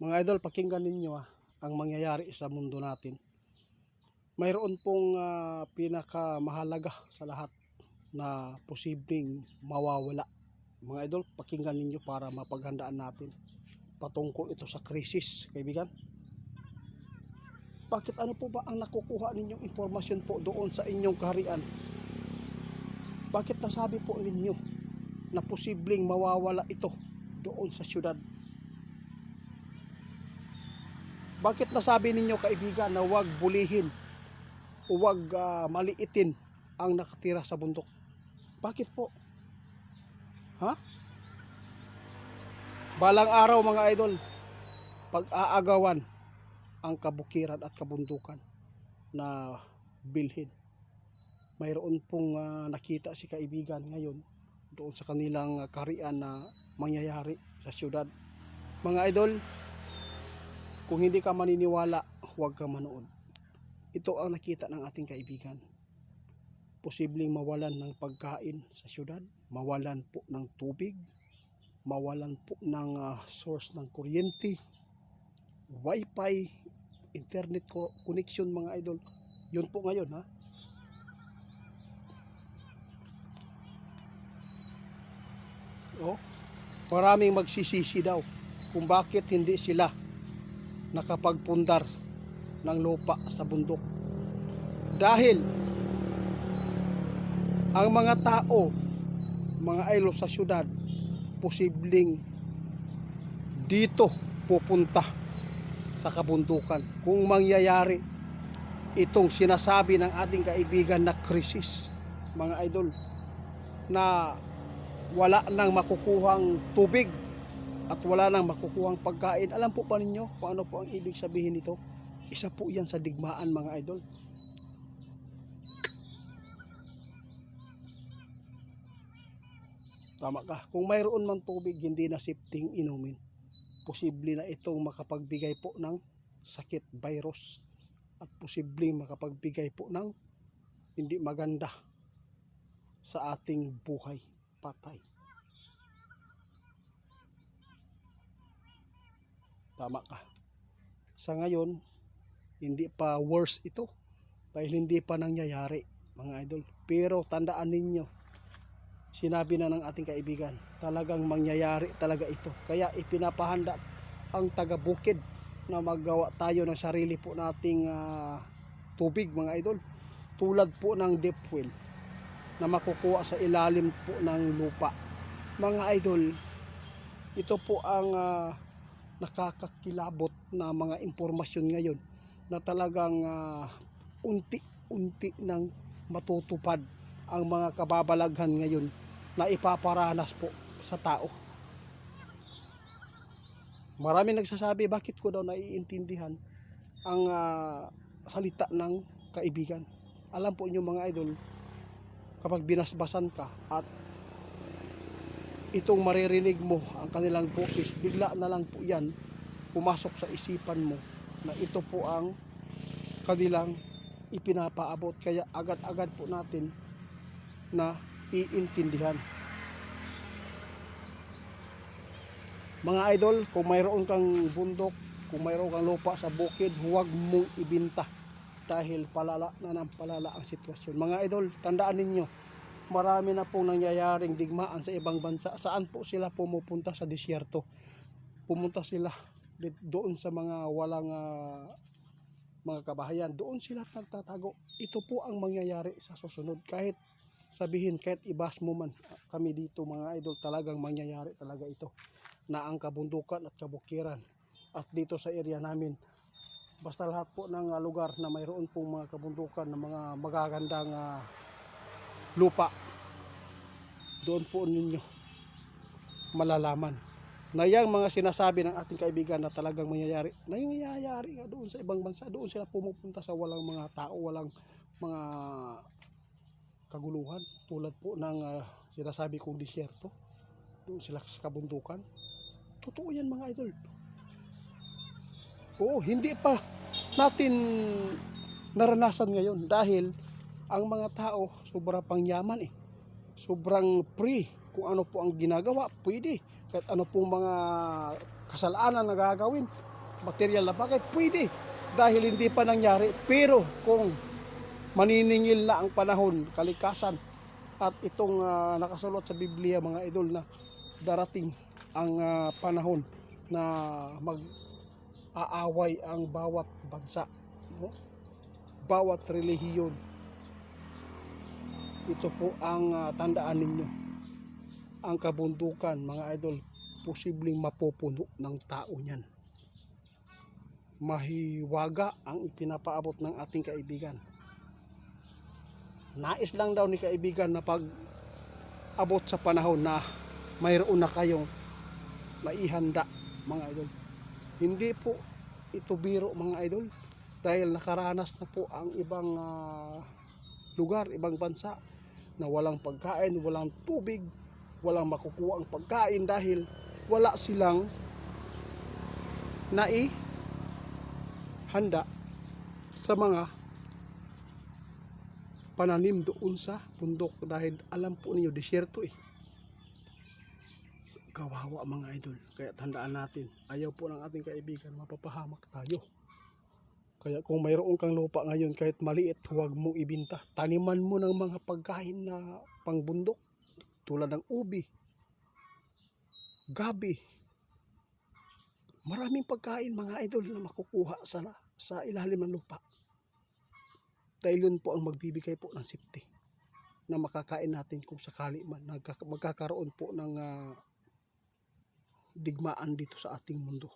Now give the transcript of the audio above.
Mga idol, pakinggan ninyo ang mangyayari sa mundo natin. Mayroon pong pinakamahalaga sa lahat na posibleng mawawala. Mga idol, pakinggan ninyo para mapaghandaan natin patungkol ito sa krisis, kaibigan. Bakit ano po ba ang nakukuha ninyong impormasyon po doon sa inyong kaharian? Bakit nasabi po ninyo na posibleng mawawala ito doon sa syudad? Bakit nasabi ninyo, kaibigan, na huwag bulihin o huwag maliitin ang nakatira sa bundok? Bakit po? Ha? Balang araw, mga idol, pag-aagawan ang kabukiran at kabundukan na bilhin. Mayroon pong nakita si kaibigan ngayon doon sa kanilang kaharian na mangyayari sa syudad. Mga idol, kung hindi ka maniniwala, huwag ka manood. Ito ang nakita ng ating kaibigan. Posibleng mawalan ng pagkain sa syudad, mawalan po ng tubig, mawalan po ng source ng kuryente, wifi, internet connection, mga idol. Yun po ngayon, ha? Oh, maraming magsisisi daw kung bakit hindi sila nakapagpundar ng lupa sa bundok. Dahil ang mga tao, mga idol, sa syudad, posibleng dito pupunta sa kabundukan kung mangyayari itong sinasabi ng ating kaibigan na krisis, mga idol, na wala nang makukuhang tubig at wala nang makukuhang pagkain. Alam po ba ninyo kung ano po ang ibig sabihin nito? Isa po yan sa digmaan, mga idol. Tama ka. Kung mayroon mang tubig, hindi na safety inumin. Posible na itong makapagbigay po ng sakit, virus, at posibleng makapagbigay po ng hindi maganda sa ating buhay, patay. Tama ka. Sa ngayon, hindi pa worse ito dahil hindi pa nangyayari, mga idol. Pero tandaan ninyo, sinabi na ng ating kaibigan, talagang mangyayari talaga ito. Kaya ipinapahanda ang taga-bukid na maggawa tayo ng sarili po nating tubig, mga idol. Tulad po ng deep well na makukuha sa ilalim po ng lupa. Mga idol, ito po ang nakakakilabot na mga impormasyon ngayon na talagang unti-unti nang matutupad ang mga kababalaghan ngayon na ipaparanas po sa tao. Marami nagsasabi, bakit ko daw naiintindihan ang salita ng kaibigan? Alam po niyo, mga idol, kapag binasbasan ka at itong maririnig mo ang kanilang boses, bigla na lang po yan pumasok sa isipan mo na ito po ang kanilang ipinapaabot. Kaya agad-agad po natin na iintindihan. Mga idol, kung mayroon kang bundok, kung mayroon kang lupa sa bukid, huwag mong ibinta dahil palala na ng palala ang sitwasyon. Mga idol, tandaan ninyo, marami na pong nangyayaring digmaan sa ibang bansa. Saan po sila pumupunta? Sa disyerto. Pumunta sila doon sa mga walang mga kabahayan. Doon sila nagtatago. Ito po ang mangyayari sa susunod. Kahit sabihin, kahit ibas mo man kami dito, mga idol, talagang mangyayari talaga ito. Na ang kabundukan at kabukiran at dito sa area namin, basta lahat po ng lugar na mayroon pong mga kabundukan na mga magagandang lupa, doon po ninyo malalaman na yung mga sinasabi ng ating kaibigan na talagang mangyayari, na yung nangyayari nga doon sa ibang bansa. Doon sila pumupunta sa walang mga tao, walang mga kaguluhan, tulad po ng sinasabi kong disyerto. Doon sila sa kabundukan. Totoo yan, mga idol. Oo, hindi pa natin naranasan ngayon dahil ang mga tao sobrang pangyaman Sobrang free. Kung ano po ang ginagawa, pwede. Kahit ano pong mga kasalanan na gagawin, material na bagay, pwede. Dahil hindi pa nangyari. Pero kung maniningil na ang panahon, kalikasan, at itong nakasulot sa Biblia mga idol na darating ang panahon na mag-aaway ang bawat bansa, no? Bawat relihiyon. Ito po ang tandaan ninyo. Ang kabundukan mga idol, posibleng mapupuno ng tao niyan. Mahiwaga ang ipinapaabot ng ating kaibigan. Nais lang daw ni kaibigan na pag abot sa panahon na mayroon na kayong maihanda mga idol. Hindi po ito biro mga idol, dahil nakaranas na po ang ibang lugar, ibang bansa na walang pagkain, walang tubig, walang makukuha ang pagkain dahil wala silang naihanda sa mga pananim doon sa bundok, dahil alam po niyo disyerto kawawa mga idol. Kaya tandaan natin, ayaw po ng ating kaibigan mapapahamak tayo. Kaya kung mayroon kang lupa ngayon kahit maliit, huwag mong ibinta. Taniman mo ng mga pagkain na pangbundok tulad ng ubi, gabi. Maraming pagkain mga idol na makukuha sa ilalim ng lupa. Dahil yun po ang magbibigay po ng safety na makakain natin kung sakali man magkakaroon po ng digmaan dito sa ating mundo.